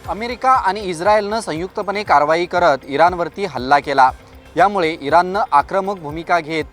America आणि इस्रायलनं संयुक्तपणे कारवाई करत इराणवरती हल्ला केला। यामुळे इराणनं आक्रमक भूमिका घेत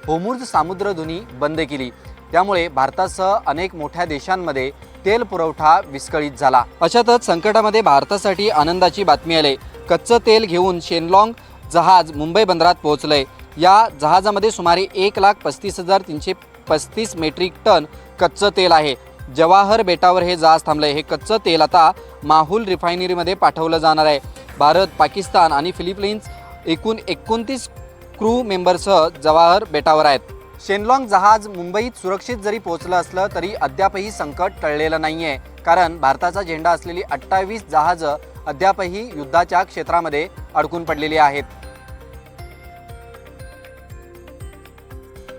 होर्मुझ सामुद्रधुनी बंद केली। त्यामुळे भारतासह अनेक मोठ्या देशांमध्ये तेल पुरवठा विस्कळीत झाला। अशातच संकटामध्ये भारतासाठी आनंदाची बातमी आली। कच्चं तेल घेऊन शेनलॉंग जहाज मुंबई बंदरात पोहोचलंय। या जहाजामध्ये सुमारे 1,35,335 मेट्रिक टन कच्चं तेल आहे। जवाहर बेटावर हे जहाज थांबलंय। हे कच्चं तेल आता माहुल रिफायनरीमध्ये पाठवलं जाणार आहे। भारत, पाकिस्तान आणि फिलिपाईन्स एकूण 29 क्रू मेंबरसह जवाहर बेटावर आहेत। शेनलॉंग जहाज मुंबईत सुरक्षित जरी पोहोचलं असलं तरी अद्यापही संकट टळलेलं नाहीये, कारण भारताचा झेंडा असलेली 28 जहाजं अद्यापही युद्धाच्या क्षेत्रामध्ये अडकून पडलेली आहेत।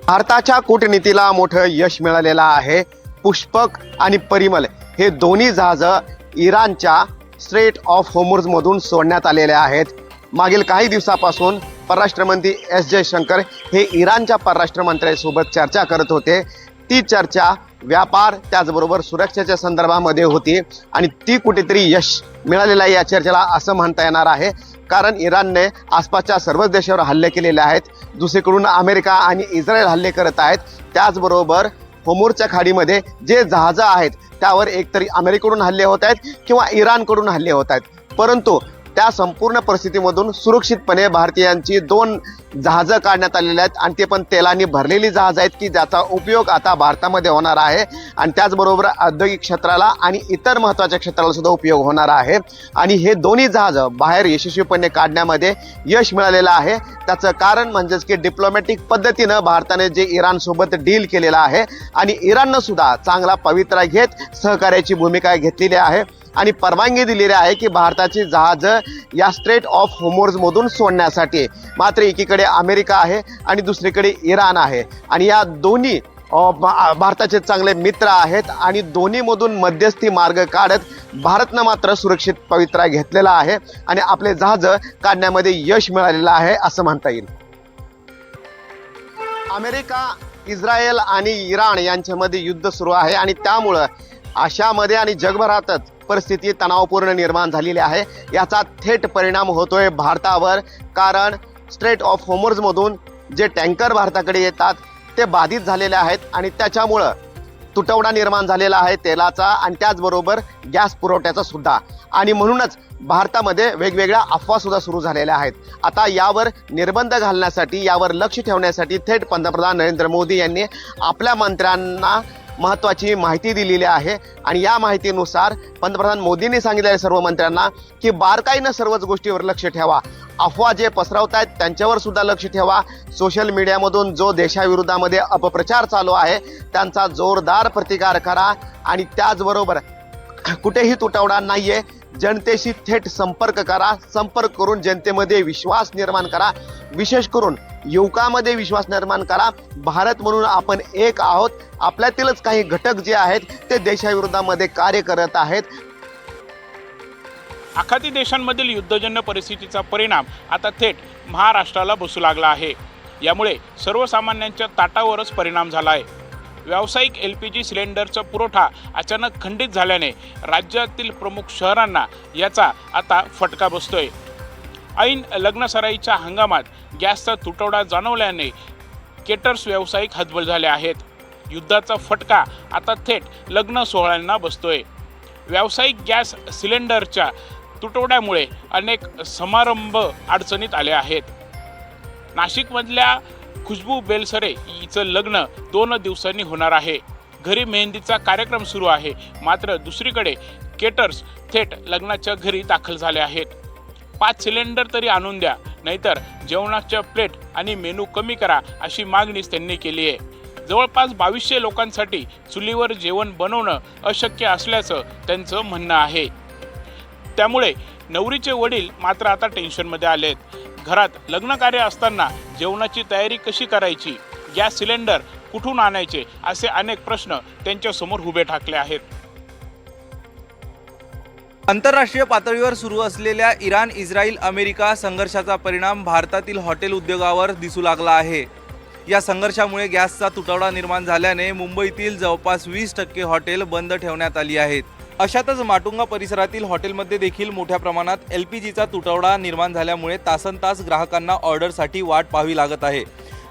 भारताच्या कूटनीतीला मोठं यश मिळालेलं आहे। पुष्पक आणि परिमल हे दोन्ही जहाजं इराणच्या स्ट्रेट ऑफ होर्मुझ मधून सोडण्यात आलेले आहेत। मागील काही दिवसापासून परराष्ट्र मंत्री एस जयशंकर हे इराणच्या परराष्ट्र मंत्र्यांसोबत चर्चा करत होते। ती चर्चा व्यापार त्याचबरोबर सुरक्षेच्या संदर्भामध्ये होती आणि ती कुठेतरी यश मिळालेलं आहे या चर्चेला असं म्हणता येणार आहे, कारण इराणने आसपासच्या सर्वच देशावर हल्ले केलेले आहेत। दुसरीकडून अमेरिका आणि इस्रायल हल्ले करत आहेत। त्याचबरोबर होर्मुझच्या खाडीमध्ये जे जहाजं आहेत त्यावर एकतरी अमेरिकेकडून हल्ले होत आहेत किंवा इराणकडून हल्ले होत आहेत, परंतु त्या संपूर्ण परिस्थितीमधून सुरक्षितपणे भारतीयांची 2 जहाजं काढण्यात आलेली आहेत आणि ते पण तेलाने भरलेली जहाजं आहेत की ज्याचा उपयोग आता भारतामध्ये होणार आहे आणि त्याचबरोबर औद्योगिक क्षेत्राला आणि इतर महत्त्वाच्या क्षेत्राला सुद्धा उपयोग होणार आहे। आणि हे दोन्ही जहाजं बाहेर यशस्वीपणे काढण्यामध्ये यश मिळालेलं आहे। त्याचं कारण म्हणजेच की डिप्लोमॅटिक पद्धतीनं भारताने जे इराणसोबत डील केलेलं आहे आणि इराणनं सुद्धा चांगला पवित्रा घेत सहकार्याची भूमिका घेतलेली आहे आणि परवानगी दिलेली आहे की भारताची जहाजं या स्ट्रेट ऑफ होर्मुझ मधून सोडण्यासाठी। मात्र एकीकडे अमेरिका आहे आणि दुसरीकडे इराण आहे आणि या दोन्ही भारताचे चांगले मित्र आहेत आणि दोन्हीमधून मध्यस्थी मार्ग काढत भारतनं मात्र सुरक्षित पवित्रा घेतलेला आहे आणि आपले जहाजं काढण्यामध्ये यश मिळालेलं आहे असं म्हणता येईल। अमेरिका, इस्रायल आणि इराण यांच्यामध्ये युद्ध सुरू आहे आणि त्यामुळं आशियामध्ये आणि जगभरातच परिस्थिती तणावपूर्ण निर्माण झालेली आहे। याचा थेट परिणाम होतोय भारतावर, कारण स्ट्रेट ऑफ होर्मुझ मधून जे टँकर भारताकडे येतात ते बाधित झालेले आहेत आणि त्याच्यामुळं तुटवडा निर्माण झालेला आहे तेलाचा आणि त्याचबरोबर गॅस पुरवठ्याचा सुद्धा। आणि म्हणूनच भारतामध्ये वेगवेगळ्या अफवा सुद्धा सुरू झालेल्या आहेत। आता यावर निर्बंध घालण्यासाठी, यावर लक्ष ठेवण्यासाठी थेट पंतप्रधान नरेंद्र मोदी यांनी आपल्या मंत्र्यांना महत्त्वाची माहिती दिलेली आहे आणि या माहितीनुसार पंतप्रधान मोदींनी सांगितले सर्व मंत्र्यांना की बारकाईनं सर्वच गोष्टीवर लक्ष ठेवा। अफवा जे पसरवत आहेत त्यांच्यावर सुद्धा लक्ष ठेवा। सोशल मीडियामधून जो देशाविरोधामध्ये अपप्रचार चालू आहे त्यांचा जोरदार प्रतिकार करा आणि त्याचबरोबर कुठेही तुटवडा नाहीये, जनतेशी थेट संपर्क करा। संपर्क करून जनतेमध्ये विश्वास निर्माण करा, विशेष करून युवकांमध्ये विश्वास निर्माण करा। भारत म्हणून आपण एक आहोत। आपल्यातीलच काही घटक जे आहेत ते देशाविरोधामध्ये कार्य करत आहेत। आखाती देशांमधील युद्धजन्य परिस्थितीचा परिणाम आता थेट महाराष्ट्राला बसू लागला आहे। यामुळे सर्वसामान्यांच्या ताटावरच परिणाम झाला आहे। व्यावसायिक LPG सिलेंडरचा पुरवठा अचानक खंडित झाल्याने राज्यातील प्रमुख शहरांना याचा आता फटका बसतोय। ऐन लग्नसराईच्या हंगामात गॅसचा तुटवडा जाणवल्याने केटर्स व्यावसायिक हतबल झाले आहेत। युद्धाचा फटका आता थेट लग्न सोहळ्यांना बसतोय। व्यावसायिक गॅस सिलेंडरच्या तुटवड्यामुळे अनेक समारंभ अडचणीत आले आहेत। नाशिकमधल्या खुशबू बेलसरे हिचं लग्न 2 दिवसांनी होणार आहे। घरी मेहंदीचा कार्यक्रम सुरू आहे, मात्र दुसरीकडे केटर्स थेट लग्नाच्या घरी दाखल झाले आहेत। 5 सिलेंडर तरी आणून द्या, नाहीतर जेवणाच्या प्लेट आणि मेनू कमी करा अशी मागणीच त्यांनी केली आहे। जवळपास 2200 लोकांसाठी चुलीवर जेवण बनवणं अशक्य असल्याचं त्यांचं म्हणणं आहे। त्यामुळे नवरीचे वडील मात्र आता टेन्शनमध्ये आलेत। घरात लग्न कार्य असताना जेवणाची तयारी कशी करायची, गॅस सिलेंडर कुठून आणायचे असे अनेक प्रश्न त्यांच्या समोर उभे ठाकले आहेत। आंतरराष्ट्रीय पातळीवर सुरू असलेल्या इराण, इस्रायल, अमेरिका संघर्षाचा परिणाम भारतातील हॉटेल उद्योगावर दिसू लागला आहे। या संघर्षामुळे गॅसचा तुटवडा निर्माण झाल्याने मुंबईतील जवळपास 20% हॉटेल बंद ठेवण्यात आली आहेत अशातच माटुंगा परिसरातील हॉटेलमध्ये देखील मोठ्या प्रमाणात LPGचा तुटवडा निर्माण झाल्यामुळे तासनतास ग्राहकांना ऑर्डरसाठी वाट पाहावी लागत आहे।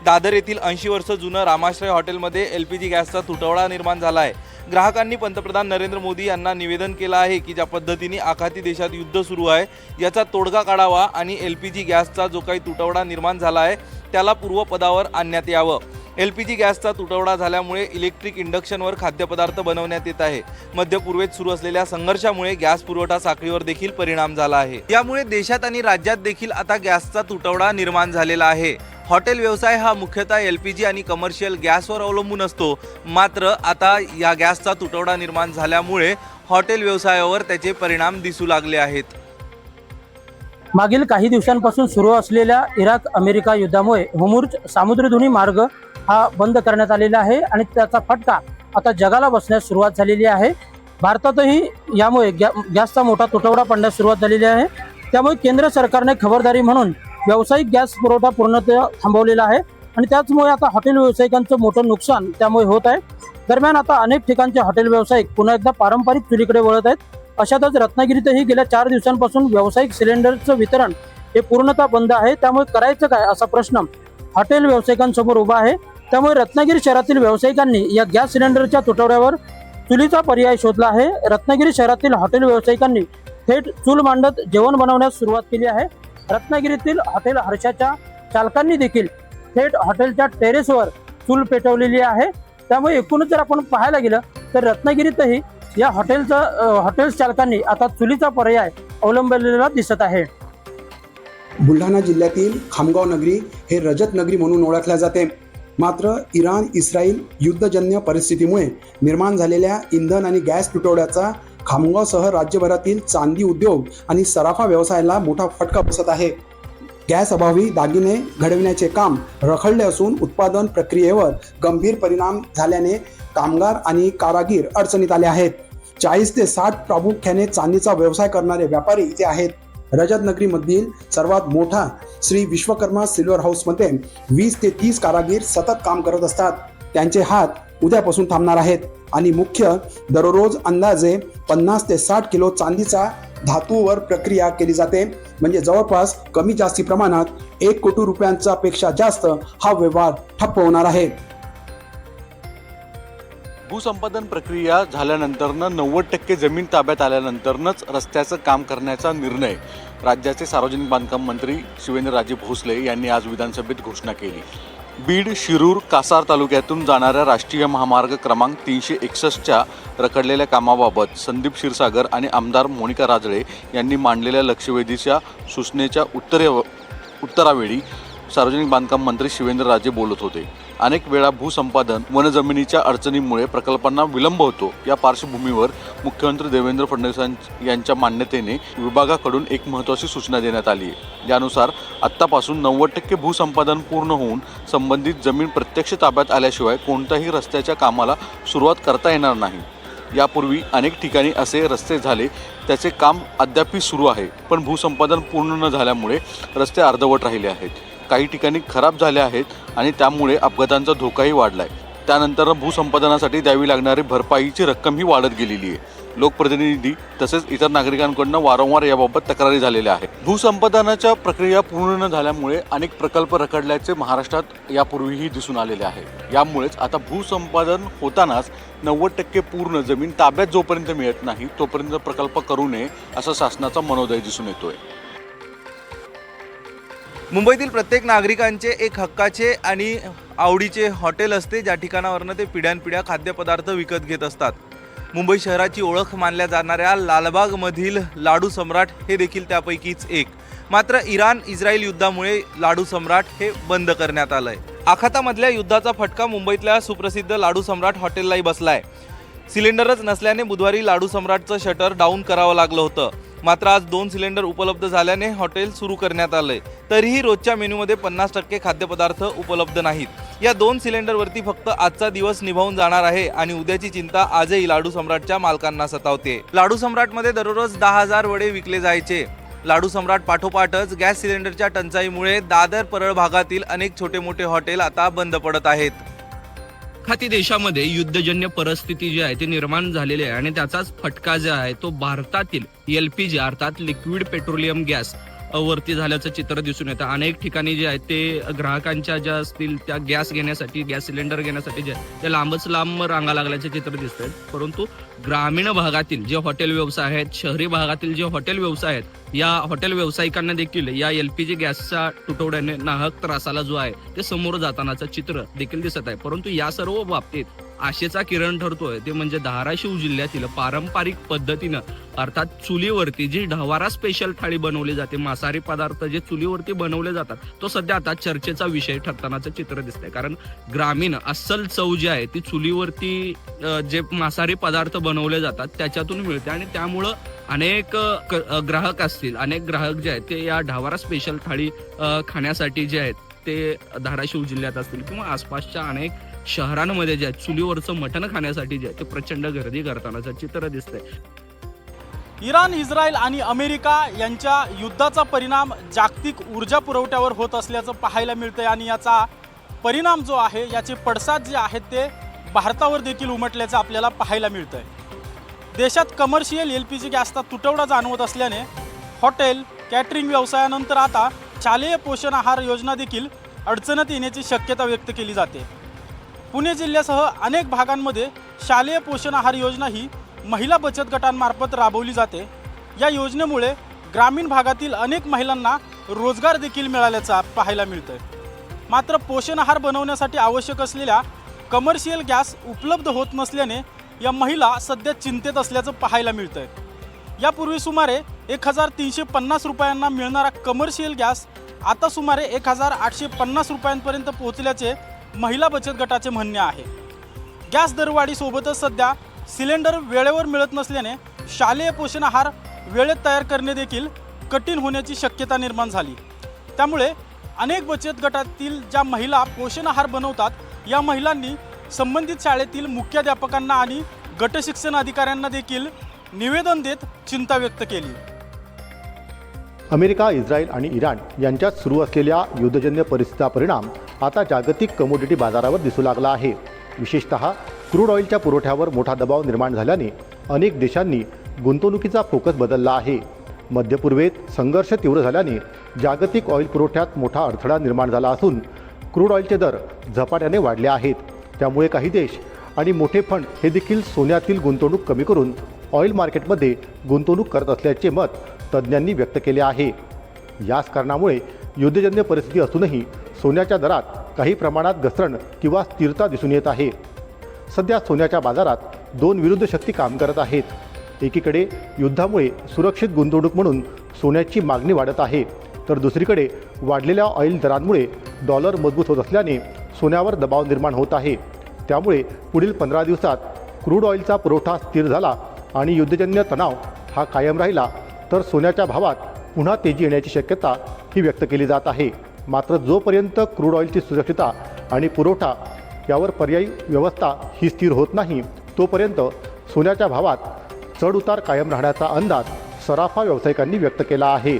दादर येथील 80 वर्ष जुनं रामाश्रय हॉटेलमध्ये LPG गॅसचा तुटवडा निर्माण झाला आहे। ग्राहकांनी पंतप्रधान नरेंद्र मोदी यांना निवेदन केलं आहे की ज्या पद्धतीने आखाती देशात युद्ध सुरू आहे याचा तोडगा काढावा आणि LPG गॅसचा जो काही तुटवडा निर्माण झाला आहे त्याला पूर्वपदावर आणण्यात यावं। LPG गॅसचा तुटवडा झाल्यामुळे इलेक्ट्रिक इंडक्शनवर खाद्यपदार्थ बनवण्यात येत आहे। मध्य पूर्वेत सुरू असलेल्या संघर्षामुळे गॅस पुरवठा साखळीवर देखील परिणाम झाला आहे। यामुळे देशात आणि राज्यात देखील आता गॅसचा तुटवडा निर्माण झालेला आहे। हॉटेल व्यवसाय हा मुख्यतः LPG आणि कमर्शियल गॅसवर अवलंबून असतो, मात्र आता या गॅसचा तुटवडा निर्माण झाल्यामुळे हॉटेल व्यवसायावर त्याचे परिणाम दिसू लागले आहेत। मागील काही दिवसांपासून सुरू असलेल्या इराक अमेरिका युद्धामुळे होर्मुझ सामुद्रधुनी मार्ग हा बंद करण्यात आलेला आहे आणि त्याचा फटका आता जगाला बसण्यास सुरुवात झालेली आहे। भारतातही यामुळे गॅसचा मोठा तुटवडा पडण्यास सुरुवात झालेली आहे। त्यामुळे केंद्र सरकारने खबरदारी म्हणून व्यावसायिक गॅस पुरवठा पूर्णतः थांबवलेला आहे आणि त्याचमुळे आता हॉटेल व्यावसायिकांचं मोठं नुकसान त्यामुळे होत आहे। दरम्यान आता अनेक ठिकाणचे हॉटेल व्यावसायिक पुन्हा एकदा पारंपरिक चुलीकडे वळत आहेत। अशातच रत्नागिरीतही गेल्या 4 दिवसांपासून व्यावसायिक सिलेंडरचं वितरण हे पूर्णतः बंद आहे। त्यामुळे करायचं काय असा प्रश्न हॉटेल व्यावसायिकांसमोर उभा आहे। त्यामुळे रत्नागिरी शहरातील व्यावसायिकांनी या गॅस सिलेंडरच्या तुटवड्यावर चुलीचा पर्याय शोधला आहे। रत्नागिरी शहरातील हॉटेल व्यावसायिकांनी थेट चूल मांडत जेवण बनवण्यास सुरुवात केली आहे। रत्नागिरीतील हॉटेल हर्षाच्या चालकांनी देखील थेट हॉटेलच्या टेरेसवर चूल पेटवलेली आहे। त्यामुळे एकूणच जर आपण पाहायला गेलं तर रत्नागिरीतही या हॉटेल्स चालकांनी आता चुलीचा पर्याय अवलंबलेला दिसत आहे। बुलढाणा जिल्ह्यातील खामगाव नगरी हे रजत नगरी म्हणून ओळखल्या जाते। मात्र इराण इस्रायल युद्धजन्य परिस्थितीमुळे निर्माण झालेल्या इंधन आणि गॅस तुटवड्याचा खामगावसह राज्यभरातील चांदी उद्योग आणि सराफा व्यवसायाला मोठा फटका बसत आहे। गॅस अभावी दागिने घडविण्याचे काम रखडले असून उत्पादन प्रक्रियेवर गंभीर परिणाम झाल्याने कामगार आणि कारागीर अडचणीत आले आहेत। 40 ते 60 प्रामुख्याने चांदीचा व्यवसाय करणारे व्यापारी इथे आहेत। रजत नगरीमधील सर्वात मोठा श्री विश्वकर्मा सिल्वर हाऊसमध्ये 20 ते 30 कारागीर सतत काम करत असतात। त्यांचे हात उद्यापासून थांबणार आहेत आणि मुख्य दररोज अंदाजे 50 ते 60 किलो चांदीचा धातूवर प्रक्रिया केली जाते। म्हणजे जवळपास कमी जास्ती प्रमाणात 1 कोटी रुपयांचा पेक्षा जास्त हा व्यवहार ठप्प होणार आहे। भूसंपादन प्रक्रिया झाल्यानंतरनं 90% जमीन ताब्यात आल्यानंतरच रस्त्याचं काम करण्याचा निर्णय राज्याचे सार्वजनिक बांधकाम मंत्री शिवेंद्रराजे भोसले यांनी आज विधानसभेत घोषणा केली। बीड, शिरूर, कासार तालुक्यातून जाणाऱ्या राष्ट्रीय महामार्ग क्रमांक 361च्या रखडलेल्या कामाबाबत संदीप क्षीरसागर आणि आमदार मोनिका राजळे यांनी मांडलेल्या लक्षवेधीच्या सूचनेच्या उत्तरावेळी सार्वजनिक बांधकाम मंत्री शिवेंद्रराजे बोलत होते। अनेक वेळा भूसंपादन वनजमिनीच्या अडचणीमुळे प्रकल्पांना विलंब होतो। या पार्श्वभूमीवर मुख्यमंत्री देवेंद्र फडणवीस यांच्या मान्यतेने विभागाकडून एक महत्त्वाची सूचना देण्यात आली आहे। यानुसार आत्तापासून 90% भूसंपादन पूर्ण होऊन संबंधित जमीन प्रत्यक्ष ताब्यात आल्याशिवाय कोणत्याही रस्त्याच्या कामाला सुरुवात करता येणार नाही। यापूर्वी अनेक ठिकाणी असे रस्ते झाले, त्याचे काम अद्यापही सुरू आहे, पण भूसंपादन पूर्ण न झाल्यामुळे रस्ते अर्धवट राहिले आहेत। काही ठिकाणी खराब झाले आहेत आणि त्यामुळे अपघातांचा धोकाही वाढला आहे। त्यानंतर भूसंपादनासाठी द्यावी लागणारी भरपाईची रक्कमही वाढत गेलेली आहे। लोकप्रतिनिधी तसेच इतर नागरिकांकडून वारंवार याबाबत तक्रारी झालेल्या आहेत। भूसंपादनाच्या प्रक्रिया पूर्ण न झाल्यामुळे अनेक प्रकल्प रखडल्याचे महाराष्ट्रात यापूर्वीही दिसून आलेले आहे। यामुळेच आता भूसंपादन होतानाच 90% पूर्ण जमीन ताब्यात जोपर्यंत मिळत नाही तोपर्यंत प्रकल्प करू नये असा शासनाचा मनोदय दिसून येतोय। मुंबईतील प्रत्येक नागरिकांचे एक हक्काचे आणि आवडीचे हॉटेल असते, ज्या ठिकाणावरनं ते पिढ्यानपिढ्या खाद्यपदार्थ विकत घेत असतात। मुंबई शहराची ओळख मानल्या जाणाऱ्या लालबागमधील लाडू सम्राट हे देखील त्यापैकीच एक। मात्र इराण इस्रायल युद्धामुळे लाडू सम्राट हे बंद करण्यात आलंय। आखातामधल्या युद्धाचा फटका मुंबईतल्या सुप्रसिद्ध लाडू सम्राट हॉटेललाही बसलाय। सिलेंडरच नसल्याने बुधवारी लाडू सम्राटचं शटर डाऊन करावं लागलं होतं। मात्र आज 2 सिलेंडर उपलब्ध झाल्याने हॉटेल सुरू करण्यात आलंय। तरीही रोजच्या मेन्यूमध्ये 50% खाद्यपदार्थ उपलब्ध नाहीत। या 2 सिलेंडरवरती फक्त आजचा दिवस निभावून जाणार आहे आणि उद्याची चिंता आजही लाडू सम्राटच्या मालकांना सतावते। लाडू सम्राटमध्ये दररोज 10,000 वडे विकले जायचे। लाडू सम्राट पाठोपाठच गॅस सिलेंडरच्या टंचाईमुळे दादर परळ भागातील अनेक छोटे मोठे हॉटेल आता बंद पडत आहेत। आखाती देशामध्ये युद्धजन्य परिस्थिती जी आहे ती निर्माण झालेली आहे आणि त्याचाच फटका जो आहे तो भारतातील LPG अर्थात लिक्विड पेट्रोलियम गॅस वरती झाल्याचं चित्र दिसून येतं. अनेक ठिकाणी जे आहे ते ग्राहकांच्या ज्या असतील त्या गॅस घेण्यासाठी, गॅस सिलेंडर घेण्यासाठी जे आहे ते लांबच लांब रांगा लागल्याचे चित्र दिसत आहेत. परंतु ग्रामीण भागातील जे हॉटेल व्यवसाय आहेत, शहरी भागातील जे हॉटेल व्यवसाय आहेत, या हॉटेल व्यावसायिकांना देखील या LPG गॅसच्या तुटवड्याने नाहक त्रासाला जो आहे ते समोर जातानाचं चित्र देखील दिसत आहे. परंतु या सर्व बाबतीत आशेचा किरण ठरतोय ते म्हणजे धाराशिव जिल्ह्यातील पारंपरिक पद्धतीनं अर्थात चुलीवरती जी ढवारा स्पेशल थाळी बनवली जाते, मांसाहारी पदार्थ जे चुलीवरती बनवले जातात, तो सध्या आता चर्चेचा विषय ठरतानाचं चित्र दिसतंय. कारण ग्रामीण अस्सल चव जी आहे ती चुलीवरती जे मांसाहारी पदार्थ बनवले जातात त्याच्यातून मिळते आणि त्यामुळं अनेक ग्राहक असतील, अनेक ग्राहक जे आहेत ते या ढवारा स्पेशल थाळी खाण्यासाठी जे आहेत ते धाराशिव जिल्ह्यात असतील किंवा आसपासच्या अनेक शहरांमध्ये जे आहेत चुलीवरचं मटण खाण्यासाठी जे आहे ते प्रचंड गर्दी करतानाचं चित्र दिसतंय. इराण, इस्रायल आणि अमेरिका यांच्या युद्धाचा परिणाम जागतिक ऊर्जा पुरवठ्यावर होत असल्याचं पाहायला मिळतंय आणि याचा परिणाम जो आहे, याचे पडसाद जे आहेत ते भारतावर देखील उमटल्याचं आपल्याला पाहायला मिळतंय. देशात कमर्शियल LPG गॅसचा तुटवडा जाणवत असल्याने हॉटेल, कॅटरिंग व्यवसायानंतर आता शालेय पोषण आहार योजना देखील अडचणीत येण्याची शक्यता व्यक्त केली जाते. पुणे जिल्ह्यासह अनेक भागांमध्ये शालेय पोषण आहार योजना ही महिला बचत गटांमार्फत राबवली जाते. या योजनेमुळे ग्रामीण भागातील अनेक महिलांना रोजगार देखील मिळाल्याचा पाहायला मिळतोय. मात्र पोषण आहार बनवण्यासाठी आवश्यक असलेल्या कमर्शियल गॅस उपलब्ध होत नसल्याने या महिला सध्या चिंतेत असल्याचं पाहायला मिळतंय. यापूर्वी सुमारे 1350 रुपयांना मिळणारा कमर्शियल गॅस आता सुमारे 1850 रुपयांपर्यंत पोहोचल्याचे महिला बचत गटाचे म्हणणे आहे. गॅस दरवाढीसोबतच सध्या सिलेंडर वेळेवर मिळत नसल्याने शालेय पोषण आहार वेळेत तयार करणे देखील कठीण होण्याची शक्यता निर्माण झाली. त्यामुळे अनेक बचत गटातील ज्या महिला पोषण आहार बनवतात, या महिलांनी संबंधित शाळेतील मुख्याध्यापकांना आणि गट शिक्षण अधिकाऱ्यांना देखील निवेदन देत चिंता व्यक्त केली. अमेरिका, इस्रायल आणि इराण यांच्यात सुरू असलेल्या युद्धजन्य परिस्थितीचा परिणाम आता जागतिक कमोडिटी बाजारावर दिसू लागला आहे. विशेषतः क्रूड ऑइलच्या पुरवठ्यावर मोठा दबाव निर्माण झाल्याने अनेक देशांनी गुंतवणुकीचा फोकस बदलला आहे. मध्य पूर्वेत संघर्ष तीव्र झाल्याने जागतिक ऑइल पुरवठ्यात मोठा अडथळा निर्माण झाला असून क्रूड ऑइलचे दर झपाट्याने वाढले आहेत. त्यामुळे काही देश आणि मोठे फंड हे देखील सोन्यातील गुंतवणूक कमी करून ऑइल मार्केटमध्ये गुंतवणूक करत असल्याचे मत तज्ज्ञांनी व्यक्त केले आहे. याच कारणामुळे युद्धजन्य परिस्थिती असूनही सोन्याच्या दरात काही प्रमाणात घसरण किंवा स्थिरता दिसून येत आहे. सध्या सोन्याच्या बाजारात दोन विरुद्ध शक्ती काम करत आहेत. एकीकडे युद्धामुळे सुरक्षित गुंतवणूक म्हणून सोन्याची मागणी वाढत आहे, तर दुसरीकडे वाढलेल्या ऑइल दरांमुळे डॉलर मजबूत होत असल्याने सोन्यावर दबाव निर्माण होत आहे. त्यामुळे पुढील 15 दिवसात क्रूड ऑइलचा पुरवठा स्थिर झाला आणि युद्धजन्य तणाव हा कायम राहिला तर सोन्याच्या भावात पुन्हा तेजी येण्याची शक्यता ही व्यक्त केली जात आहे. मात्र जोपर्यंत क्रूड ऑइलची सुरक्षितता आणि पुरवठा यावर पर्यायी व्यवस्था ही स्थिर होत नाही, तोपर्यंत सोन्याच्या भावात चढ उतार कायम राहण्याचा अंदाज सराफा व्यावसायिकांनी व्यक्त केला आहे.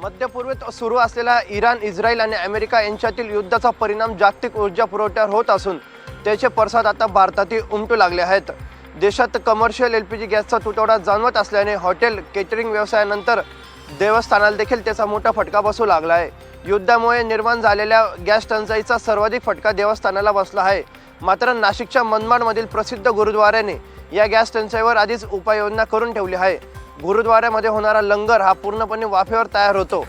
मध्य पूर्वेत सुरू असलेल्या इराण, इस्रायल आणि अमेरिका यांच्यातील युद्धाचा परिणाम जागतिक ऊर्जा पुरवठ्यावर होत असून त्याचे पडसाद आता भारतातही उमटू लागले आहेत. देशात कमर्शियल LPG गॅसचा तुटवडा जाणवत असल्याने हॉटेल, केटरिंग व्यवसायानंतर देवस्थानाला देखील त्याचा मोठा फटका बसू लागला आहे. युद्धामुळे निर्माण झालेल्या गॅस टंचाईचा सर्वाधिक फटका देवस्थानाला बसला आहे. मात्र नाशिकच्या मनमाडमधील प्रसिद्ध गुरुद्वाऱ्याने या गॅस टंचाईवर आधीच उपाययोजना करून ठेवली आहे. गुरुद्वाऱ्यामध्ये होणारा लंगर हा पूर्णपणे वाफेवर तयार होतो.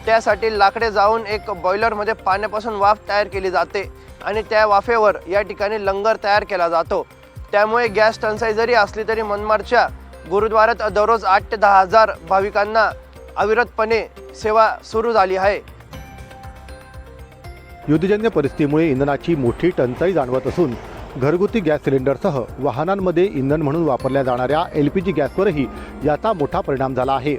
त्यासाठी लाकडे जाऊन एक बॉयलरमध्ये पाण्यापासून वाफ तयार केली जाते आणि त्या वाफेवर या ठिकाणी लंगर तयार केला जातो. त्यामुळे गॅस टंचाई जरी असली तरी मनमाडच्या गुरुद्वाऱ्यात दररोज 8 ते 10 हजार भाविकांना अविरतपणे सेवा सुरू झाली आहे. युद्धजन्य परिस्थितीमुळे इंधनाची मोठी टंचाई जाणवत असून घरगुती गॅस सिलेंडरसह वाहनांमध्ये इंधन म्हणून वापरल्या जाणाऱ्या LPG गॅसवरही याचा मोठा परिणाम झाला आहे.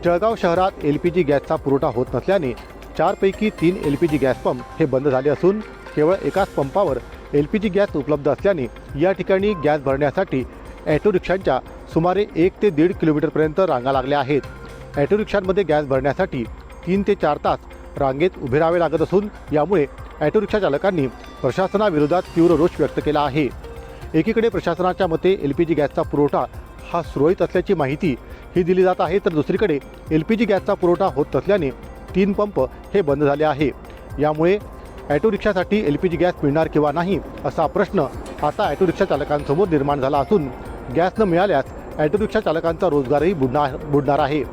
जळगाव शहरात LPG गॅसचा पुरवठा होत नसल्याने 4 पैकी 3 LPG गॅस पंप हे बंद झाले असून केवळ एकाच पंपावर LPG गॅस उपलब्ध असल्याने या ठिकाणी गॅस भरण्यासाठी ॲटो रिक्षांच्या सुमारे 1 ते 1.5 किलोमीटरपर्यंत रांगा लागल्या आहेत. ॲटो रिक्षांमध्ये गॅस भरण्यासाठी 3 ते 4 तास रांगेत उभे राहावे लागत असून यामुळे ऑटो रिक्षा चालकांनी प्रशासनाविरोधात तीव्र रोष व्यक्त केला आहे. एकीकडे प्रशासनाच्या मते LPG गॅसचा पुरवठा हा सुरळीत असल्याची माहिती ही दिली जात आहे, तर दुसरीकडे LPG गॅसचा पुरवठा होत नसल्याने 3 पंप हे बंद झाले आहे. यामुळे ऑटो रिक्षासाठी LPG गॅस मिळणार किंवा नाही असा प्रश्न आता ऑटो रिक्षा चालकांसमोर निर्माण झाला असून गॅस न मिळाल्यास ऑटो रिक्षा चालकांचा रोजगारही बुडणार आहे.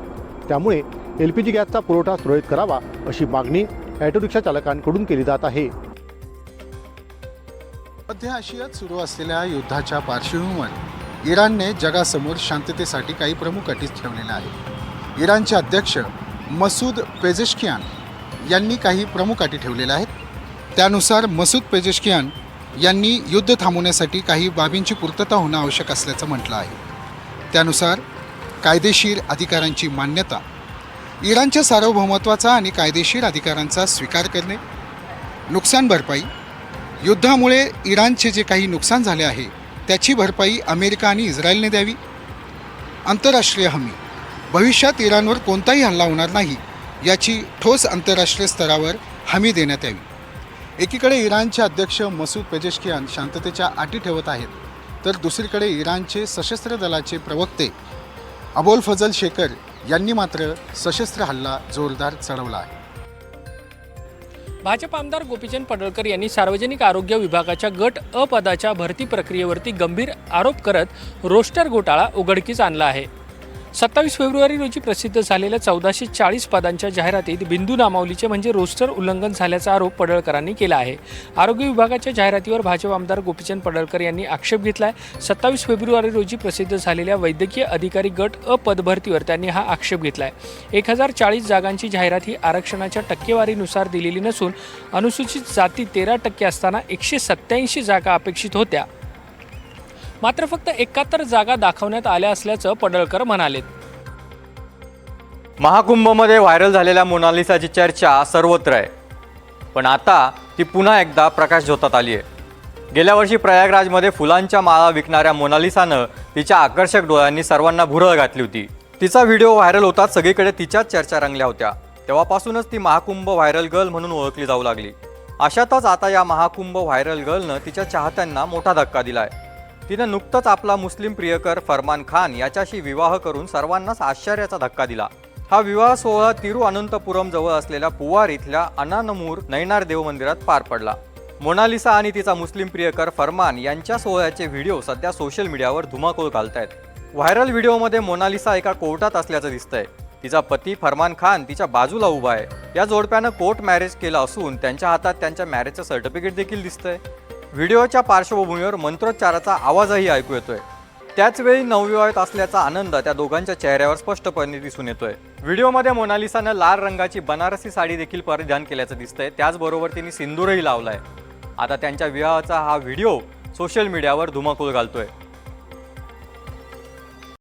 त्यामुळे LPG गॅसचा पुरवठा सुरळीत करावा अशी मागणी ऑटो रिक्षा चालकांकडून केली जात आहे. मध्य आशियात सुरू असलेल्या युद्धाच्या पार्श्वभूमीवर इराणने जगासमोर शांततेसाठी काही प्रमुख अटी ठेवलेल्या आहेत. इराणचे अध्यक्ष मसूद पेजेश्कियान यांनी काही प्रमुख अटी ठेवलेल्या आहेत. त्यानुसार मसूद पेजेश्कियान यांनी युद्ध थांबवण्यासाठी काही बाबींची पूर्तता होणं आवश्यक असल्याचं म्हटलं आहे. त्यानुसार कायदेशीर अधिकारांची मान्यता, इराणच्या सार्वभौमत्वाचा आणि कायदेशीर अधिकारांचा स्वीकार करणे, नुकसान भरपाई, युद्धामुळे इराणचे जे काही नुकसान झाले आहे त्याची भरपाई अमेरिका आणि इस्रायलने द्यावी, आंतरराष्ट्रीय हमी, भविष्यात इराणवर कोणताही हल्ला होणार नाही याची ठोस आंतरराष्ट्रीय स्तरावर हमी देण्यात यावी. एकीकडे इराणचे अध्यक्ष मसूद पेजेश्कियान शांततेच्या अटी ठेवत आहेत, तर दुसरीकडे इराणचे सशस्त्र दलाचे प्रवक्ते अबोल फजल शेकर यांनी मात्र सशस्त्र हल्ला जोरदार चढवला आहे. भाजप आमदार गोपीचंद पडळकर यांनी सार्वजनिक आरोग्य विभागाच्या गट अ पदाच्या भरती प्रक्रियेवरती गंभीर आरोप करत रोस्टर घोटाळा उघडकीस आणला आहे. 27 फेब्रुवारी रोजी प्रसिद्ध झालेल्या 1440 पदांच्या जाहिरातीत बिंदू नामावलीचे म्हणजे रोस्टर उल्लंघन झाल्याचा आरोप पडळकरांनी केला आहे. आरोग्य विभागाच्या जाहिरातीवर भाजप आमदार गोपीचंद पडळकर यांनी आक्षेप घेतला आहे. 27 फेब्रुवारी रोजी प्रसिद्ध झालेल्या वैद्यकीय अधिकारी गट अ पदभरतीवर त्यांनी हा आक्षेप घेतला आहे. 1040 जागांची जाहिरात ही आरक्षणाच्या टक्केवारीनुसार दिलेली नसून अनुसूचित जाती 13% असताना 187 जागा अपेक्षित होत्या, मात्र फक्त 71 जागा दाखवण्यात आल्या असल्याचं पडळकर म्हणाले. महाकुंभमध्ये व्हायरल झालेल्या मोनालिसाची चर्चा सर्वत्र आहे, पण आता ती पुन्हा एकदा प्रकाशझोतात आली आहे. गेल्या वर्षी प्रयागराजमध्ये फुलांच्या माळा विकणाऱ्या मोनालिसानं तिच्या आकर्षक डोळ्यांनी सर्वांना भुरळ घातली होती. तिचा व्हिडिओ व्हायरल होताच सगळीकडे तिच्याच चर्चा रंगल्या होत्या. तेव्हापासूनच ती महाकुंभ व्हायरल गर्ल म्हणून ओळखली जाऊ लागली. अशातच आता या महाकुंभ व्हायरल गर्लनं तिच्या चाहत्यांना मोठा धक्का दिलाय. तिनं नुकतंच आपला मुस्लिम प्रियकर फरमान खान याच्याशी विवाह करून सर्वांनाच आश्चर्याचा धक्का दिला. हा विवाह सोहळा तिरुअनंतपुरम जवळ असलेल्या पुवार इथल्या अनानमूर नैनार देव मंदिरात पार पडला. मोनालिसा आणि तिचा मुस्लिम प्रियकर फरमान यांच्या सोहळ्याचे व्हिडिओ सध्या सोशल मीडियावर धुमाकूळ घालतायत. व्हायरल व्हिडिओमध्ये मोनालिसा एका कोर्टात असल्याचं दिसतंय. तिचा पती फरमान खान तिच्या बाजूला उभा आहे. या जोडप्यानं कोर्ट मॅरेज केलं असून त्यांच्या हातात त्यांच्या मॅरेजचं सर्टिफिकेट देखील दिसतंय. व्हिडिओच्या पार्श्वभूमीवर मंत्रोच्चाराचा आवाजही ऐकू येतोय. त्याचवेळी नवविवाहित असल्याचा आनंद त्या दोघांच्या चेहऱ्यावर स्पष्टपणे दिसून येतोय. व्हिडिओमध्ये मोनालिसानं लाल रंगाची बनारसी साडी देखील परिधान केल्याचं दिसतंय. त्याचबरोबर तिने सिंदूरही लावलाय. आता त्यांच्या विवाहाचा हा व्हिडिओ सोशल मीडियावर धुमाकूळ घालतोय.